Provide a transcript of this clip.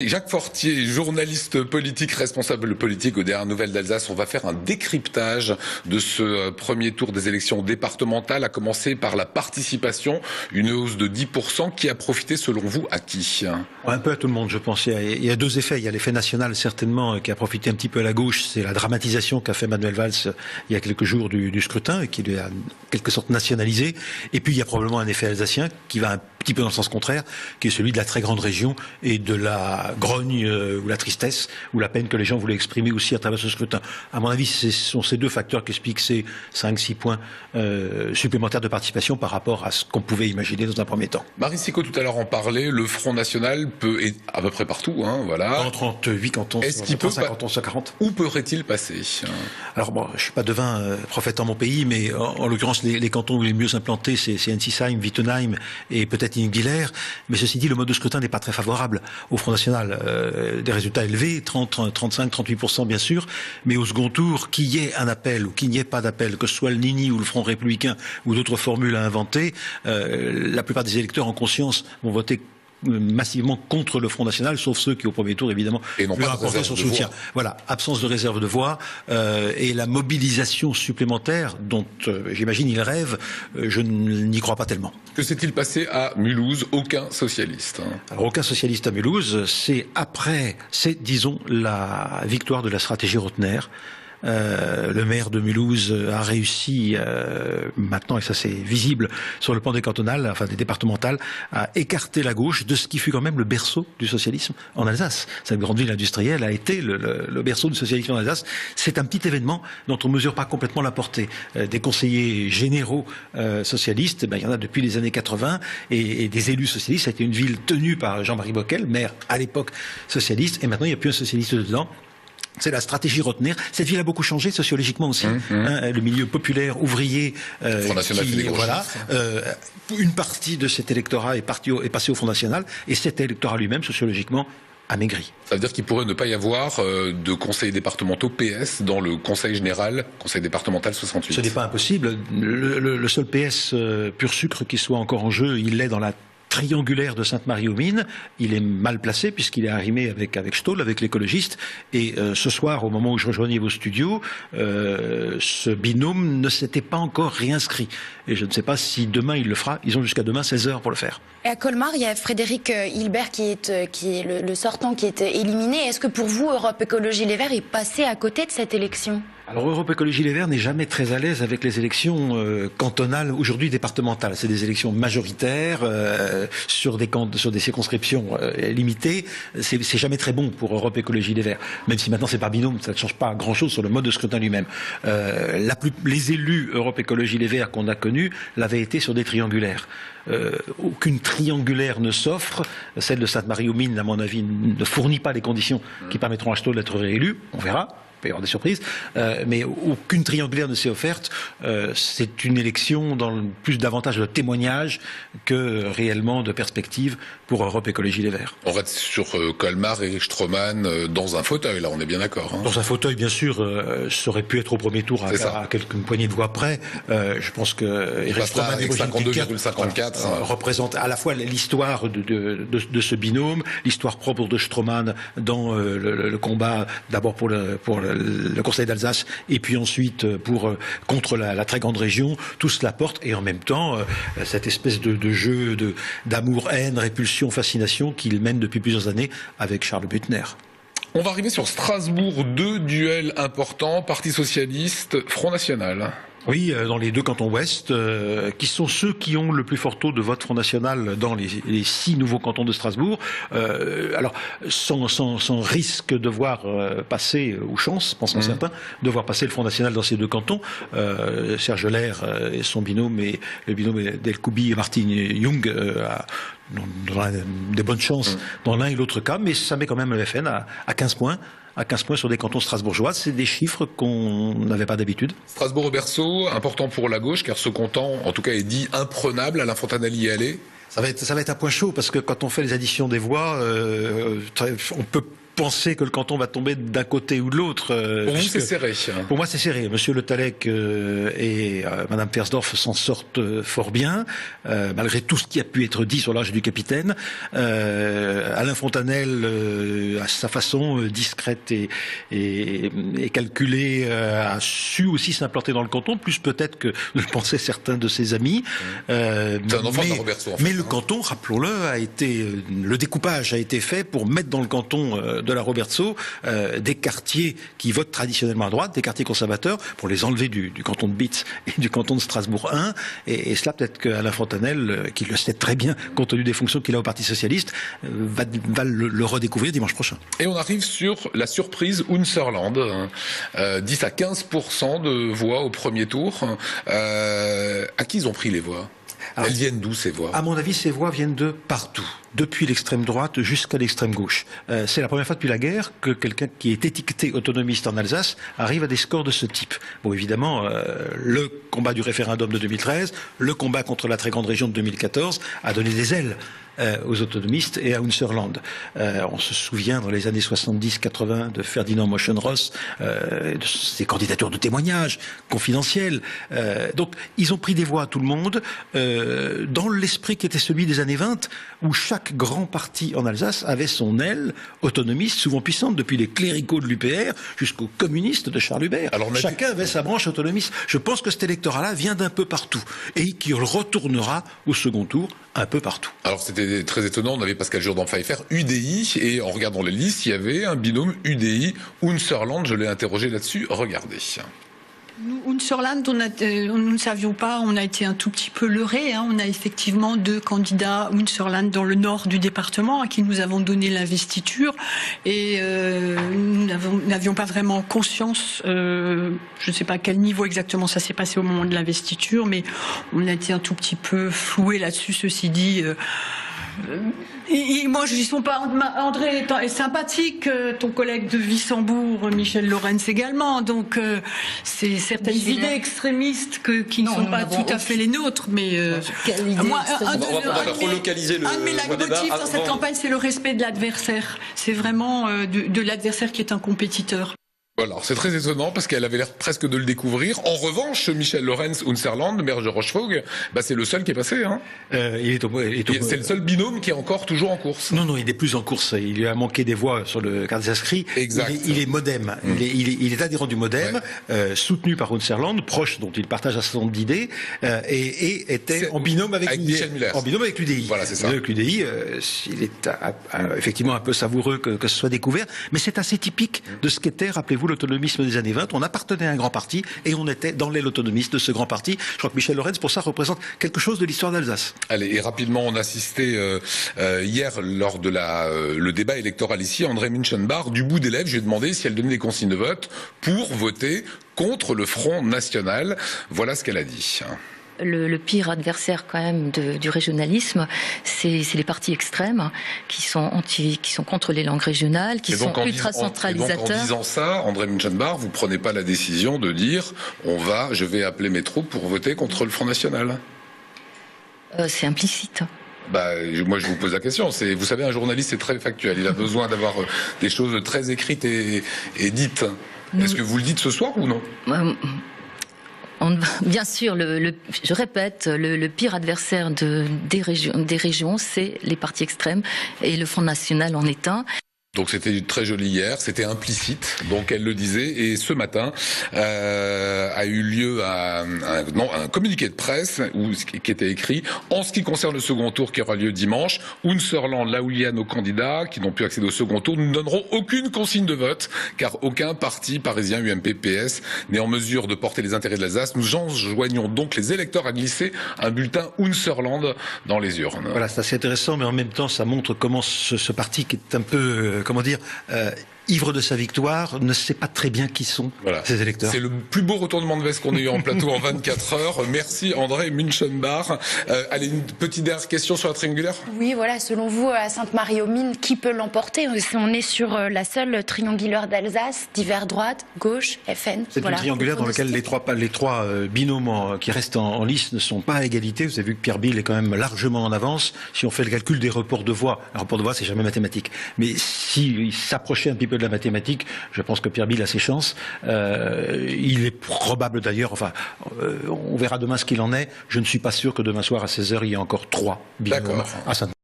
Jacques Fortier, journaliste politique, responsable politique aux dernières nouvelles d'Alsace. On va faire un décryptage de ce premier tour des élections départementales, à commencer par la participation, une hausse de 10% qui a profité selon vous à qui? Un peu à tout le monde, je pense. Il y a deux effets. Il y a l'effet national, certainement, qui a profité un petit peu à la gauche. C'est la dramatisation qu'a fait Manuel Valls il y a quelques jours du scrutin et qui lui a en quelque sorte nationalisé. Et puis il y a probablement un effet alsacien qui va un petit peu dans le sens contraire, qui est celui de la très grande région et de la grogne ou la tristesse ou la peine que les gens voulaient exprimer aussi à travers ce scrutin. À mon avis, ce sont ces deux facteurs qui expliquent ces 5-6 points supplémentaires de participation par rapport à ce qu'on pouvait imaginer dans un premier temps. Marie Sicot tout à l'heure en parlait, le Front National peut être à peu près partout, hein, voilà. En 38 cantons, est-ce qu'il peut cantons sur 40. Où peut-il passer? Alors bon, je suis pas devin prophète en mon pays, mais en l'occurrence les cantons les mieux implantés, c'est Ensisheim, Wittenheim et peut-être Ingwiller. Mais ceci dit, le mode de scrutin n'est pas très favorable au Front National. Des résultats élevés, 30, 35, 38% bien sûr, mais au second tour, qu'il y ait un appel ou qu'il n'y ait pas d'appel, que ce soit le Nini ou le Front Républicain ou d'autres formules à inventer, la plupart des électeurs en conscience vont voter massivement contre le Front National, sauf ceux qui au premier tour évidemment lui ont apporté son soutien. Voilà, absence de réserve de voix et la mobilisation supplémentaire dont j'imagine il rêve, je n'y crois pas tellement. Que s'est-il passé à Mulhouse? Aucun socialiste. Alors aucun socialiste à Mulhouse, c'est disons la victoire de la stratégie Rotner. Le maire de Mulhouse a réussi maintenant, et ça c'est visible sur le plan des cantonales, enfin des départementales, à écarter la gauche de ce qui fut quand même le berceau du socialisme en Alsace. Cette grande ville industrielle a été le berceau du socialisme en Alsace. C'est un petit événement dont on ne mesure pas complètement la portée. Des conseillers généraux socialistes, il y en a depuis les années 80, et des élus socialistes. Ça a été une ville tenue par Jean-Marie Bockel, maire à l'époque socialiste, et maintenant il n'y a plus un socialiste dedans. C'est la stratégie Rotner. Cette ville a beaucoup changé sociologiquement aussi. Le milieu populaire, ouvrier, une partie de cet électorat est passé au Front National, et cet électorat lui-même, sociologiquement, a maigri. Ça veut dire qu'il pourrait ne pas y avoir de conseils départementaux PS dans le conseil général, conseil départemental 68. Ce n'est pas impossible. Le seul PS pur sucre qui soit encore en jeu, il l'est dans la triangulaire de Sainte-Marie-aux-Mines. Il est mal placé puisqu'il est arrimé avec Stoll, avec l'écologiste. Et ce soir, au moment où je rejoignais vos studios, ce binôme ne s'était pas encore réinscrit. Et je ne sais pas si demain il le fera. Ils ont jusqu'à demain 16h pour le faire. Et à Colmar, il y a Frédéric Hilbert qui est le sortant, qui est éliminé. Est-ce que pour vous, Europe Écologie Les Verts est passé à côté de cette élection ? Alors Europe Écologie Les Verts n'est jamais très à l'aise avec les élections cantonales, aujourd'hui départementales. C'est des élections majoritaires sur des circonscriptions limitées. C'est jamais très bon pour Europe Écologie Les Verts. Même si maintenant c'est par binôme, ça ne change pas grand-chose sur le mode de scrutin lui-même. Les élus Europe Écologie Les Verts qu'on a connus l'avaient été sur des triangulaires. Aucune triangulaire ne s'offre. Celle de Sainte-Marie-aux-Mines, à mon avis, ne fournit pas les conditions qui permettront à Stoll d'être réélu. On verra. Il peut y avoir des surprises, mais aucune triangulaire ne s'est offerte. C'est une élection dans plus davantage de témoignages que réellement de perspectives pour Europe Écologie Les Verts. On reste sur Colmar et Stroman dans un fauteuil, là on est bien d'accord. Hein. Dans un fauteuil, bien sûr, ça aurait pu être au premier tour à quelques poignées de voix près. Je pense que Eric Stroman et 52,54 représentent à la fois l'histoire de ce binôme, l'histoire propre de Stroman dans le combat d'abord pour le Conseil d'Alsace et puis ensuite contre la très grande région. Tout cela porte, et en même temps cette espèce de jeu d'amour-haine, répulsion, fascination qu'il mène depuis plusieurs années avec Charles Büttner. On va arriver sur Strasbourg, 2 duels importants, Parti Socialiste, Front National. Oui, dans les 2 cantons ouest, qui sont ceux qui ont le plus fort taux de vote Front National dans les 6 nouveaux cantons de Strasbourg. Alors, sans risque de voir passer, ou chance, pensons certains, de voir passer le Front National dans ces 2 cantons. Serge Lair et son binôme, et le binôme d'El-Koubi et Martin Jung, dans des bonnes chances dans l'un et l'autre cas, mais ça met quand même le FN à 15 points. À 15 points sur des cantons strasbourgeois, c'est des chiffres qu'on n'avait pas d'habitude. Strasbourg au berceau, important pour la gauche, car ce canton, en tout cas, est dit imprenable. Alain Fontanelle y est allé. Ça va être un point chaud, parce que quand on fait les additions des voix, on peut penser que le canton va tomber d'un côté ou de l'autre. Pour vous, c'est serré. Pour moi, c'est serré. Monsieur Le Tallec et Madame Persdorf s'en sortent fort bien, malgré tout ce qui a pu être dit sur l'âge du capitaine. Alain Fontanel, à sa façon discrète et calculée, a su aussi s'implanter dans le canton, plus peut-être que le pensaient certains de ses amis. C'est un enfant de la Robertso, en fait, mais le canton, rappelons-le, le découpage a été fait pour mettre dans le canton de la Robertso des quartiers qui votent traditionnellement à droite, des quartiers conservateurs, pour les enlever du canton de Bitz et du canton de Strasbourg 1. Et cela, peut-être qu'Alain Fontanel, qui le sait très bien, compte tenu des fonctions qu'il a au Parti Socialiste, va le redécouvrir dimanche prochain. Et on arrive sur la surprise Unserland, 10 à 15% de voix au premier tour. À qui ils ont pris les voix? Elles viennent d'où, ces voix? À mon avis, ces voix viennent de partout, depuis l'extrême droite jusqu'à l'extrême gauche. C'est la première fois depuis la guerre que quelqu'un qui est étiqueté autonomiste en Alsace arrive à des scores de ce type. Bon, évidemment, le combat du référendum de 2013, le combat contre la très grande région de 2014 a donné des ailes aux autonomistes et à Unserland. On se souvient dans les années 70-80 de Ferdinand Moschenross, de ses candidatures de témoignages confidentielles. Donc, ils ont pris des voix à tout le monde, dans l'esprit qui était celui des années 20, où chaque grand parti en Alsace avait son aile autonomiste, souvent puissante, depuis les cléricaux de l'UPR jusqu'aux communistes de Charles Hubert. Alors, chacun avait sa branche autonomiste. Je pense que cet électorat-là vient d'un peu partout et qu'il retournera au second tour un peu partout. Alors, c'était très étonnant, on avait Pascal Jourdan-Pfeiffer, UDI, et en regardant les listes, il y avait un binôme UDI-Unserland, je l'ai interrogé là-dessus, regardez. Nous, Unserland, nous ne savions pas, on a été un tout petit peu leurrés. On a effectivement 2 candidats Unserland dans le nord du département à qui nous avons donné l'investiture et nous n'avions pas vraiment conscience, je ne sais pas à quel niveau exactement ça s'est passé au moment de l'investiture, mais on a été un tout petit peu floués là-dessus, ceci dit. Et moi, je ne dis pas, André est sympathique, ton collègue de Wissembourg, Michel Lorenz également, donc c'est certaines idées extrémistes qui ne sont pas tout à fait les nôtres, mais moi, un de mes leitmotifs dans cette campagne, c'est le respect de l'adversaire. C'est vraiment de l'adversaire qui est un compétiteur. Voilà, c'est très étonnant parce qu'elle avait l'air presque de le découvrir. En revanche, Michel Lorenz Unserland, maire de Rochefoucauld, c'est le seul qui est passé. C'est le seul binôme qui est encore toujours en course. Non, il est plus en course. Il lui a manqué des voix sur le carte des inscrits. Exact. Il est modem. Il est adhérent du modem, soutenu par Unserland, proche dont il partage un certain nombre d'idées, et était en binôme avec Michel Muller. En binôme avec l'UDI. Voilà, c'est ça. Avec l'UDI, il est effectivement un peu savoureux que ce soit découvert, mais c'est assez typique de ce qu'était, rappelez-vous, l'autonomisme des années 20, on appartenait à un grand parti et on était dans l'aile autonomiste de ce grand parti. Je crois que Michel Lorenz, pour ça, représente quelque chose de l'histoire d'Alsace. Allez, et rapidement, on assistait hier, lors de le débat électoral ici, André Münchenbach, du bout des lèvres, je lui ai demandé si elle donnait des consignes de vote pour voter contre le Front National. Voilà ce qu'elle a dit. Le pire adversaire quand même du régionalisme, c'est les partis extrêmes qui sont contre les langues régionales, qui sont ultra centralisateurs. En disant ça, André Münchenbach, vous prenez pas la décision de dire je vais appeler mes troupes pour voter contre le Front National. C'est implicite. Moi, je vous pose la question. Vous savez, un journaliste c'est très factuel. Il a besoin d'avoir des choses très écrites et dites. Est-ce que vous le dites ce soir ou non? Bien sûr, je répète, le pire adversaire des régions, c'est les partis extrêmes et le Front National en est un. Donc c'était très joli hier, c'était implicite, donc elle le disait, et ce matin a eu lieu un communiqué de presse qui était écrit « En ce qui concerne le second tour qui aura lieu dimanche, Unserland, là où il y a nos candidats qui n'ont pu accéder au second tour, nous ne donnerons aucune consigne de vote, car aucun parti parisien UMP PS n'est en mesure de porter les intérêts de l'Alsace. Nous enjoignons donc les électeurs à glisser un bulletin Unserland dans les urnes. » Voilà, c'est assez intéressant, mais en même temps ça montre comment ce parti qui est un peu... ivre de sa victoire, ne sait pas très bien qui sont ses électeurs. C'est le plus beau retournement de veste qu'on ait eu en plateau en 24 heures. Merci André Münchenbach. Allez, une petite dernière question sur la triangulaire. Oui, voilà, selon vous, à Sainte-Marie-aux-Mines, qui peut l'emporter? On est sur la seule triangulaire d'Alsace, divers droite, gauche, FN. C'est une triangulaire dans laquelle les trois binômes qui restent en lice ne sont pas à égalité. Vous avez vu que Pierre Bill est quand même largement en avance. Si on fait le calcul des reports de voix, un report de voix c'est jamais mathématique, mais s'il s'approchait un petit peu de la mathématique, je pense que Pierre Bill a ses chances. Il est probable d'ailleurs, on verra demain ce qu'il en est. Je ne suis pas sûr que demain soir à 16h il y ait encore 3 binômes à Sainte-Marie.